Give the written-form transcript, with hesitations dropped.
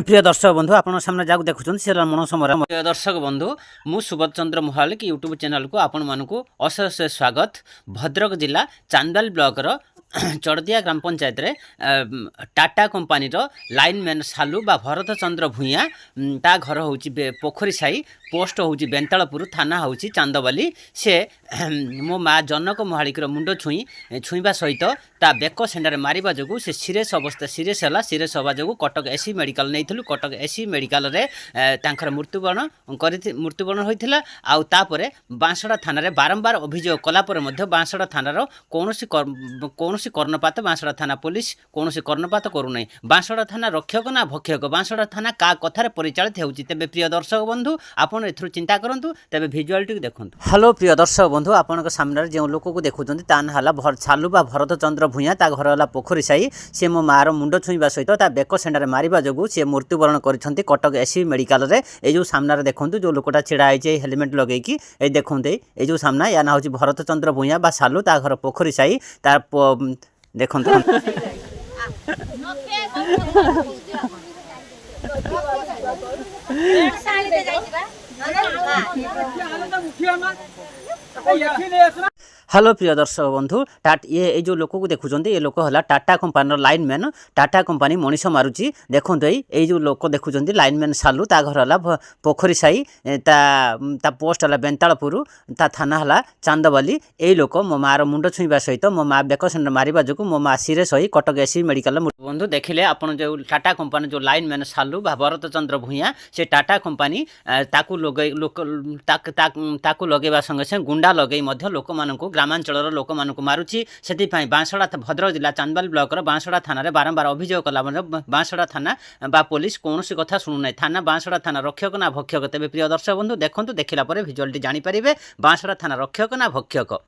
প্রিয় দর্শক বন্ধু আপনার সামনে যাকে দেখুছেন সে মনসময়। প্রিয় দর্শক বন্ধু মু সুবোধ চন্দ্র মহালিক यूट्यूब चैनल को आपण मानक अशेष स्वागत। भद्रक जिला चांदबाल ब्लॉक रो चढ़दिया ग्राम पंचायत रे टाटा कंपानी रो लाइनमैन सालू बा भरत चंद्र भूया ता घर हूँ पोखरी साई पोस्ट हूँ बेंतालपुर थाना हूँ चांदबाली। से मो माँ जनक महालिक मुंड छुईबा सहित ता बेक सेंडार मारिबा जोगु से सीरियस अवस्था सीरियस है सीरियस हवा जोगु कटक एसी मेडिकल नहीं कटक एसी मेडिकल रे तांकर मृत्युवरण होइथिला। आउ तापरे बांसड़ा थाना रे बारंबार अभियोग कला पर मध्य बांसड़ा थाना रो कौनसी कर्णपात बांसड़ा थाना पुलिस कौनसी कर्णपात करू नहीं। बांसड़ा थाना रक्षक ना भक्षक बांसड़ा थाना का कथार परिचालित होउची। तेबे प्रिय दर्शक बंधु आपण एथरु चिंता करंतु तेबे विजुअलिटी देखंतु। हेलो प्रिय दर्शक बंधु आपनक सामने जो लोक को देखुचंती ता ना हला छालू बा भरत चंद्र भूया ता घर हला पोखरी साई। से मो मार मुंड छुईबा सहित ता बेक सेंडार मारिबा जोगु से मृत्युवरण करिसंती कटक एसी मेडिकल रे। ए जो सामने देखंतु जो लोकटा छिड़ा आइचे हेलमेट लगेकी ए देखंते ए जो सामना या ना होची भरत चंद्र भूया बा सालू ता घर पोखरी साई तार देखंतु। हेलो प्रिय दर्शक बंधु ये जो लोक को देखुं ये लोक है Tata company lineman Tata company Manish Maruchi. देखो ये जो लोक देखुं लाइनमैन सालू ता घर है पोखरी साई ता पोस्ट है बेंतालपुर ता थाना है चांदबाली। यही लोक मो मार मुंड छुईबा सहित मो माँ बेक सेंडर मारिबा जोगु मो माँ सीरियस होई कटक एसी मेडिकल। बंधु देखिले आपन जो टाटा कंपानी जो लाइनमैन सालू बा भरत चंद्र भूया से टाटा कंपानी ताकू लगेबा संगे संगे गुंडा लगे लोक मानकु ग्रामांचल लोक मानक मारुची। से बांसड़ा भद्रक जिला चांदबाल ब्लॉक बांसड़ा थाना रे बारंबार अभियोग कला बांसड़ा थाना बा पुलिस कौन कथा शुणु ना। थाना बांसड़ा थाना रक्षक ना भक्षक। तेज प्रिय दर्शक बंधु देखंतु देखिला परे विजुअलिटी जानि परिबे बांसड़ा थाना रक्षक ना भक्षक।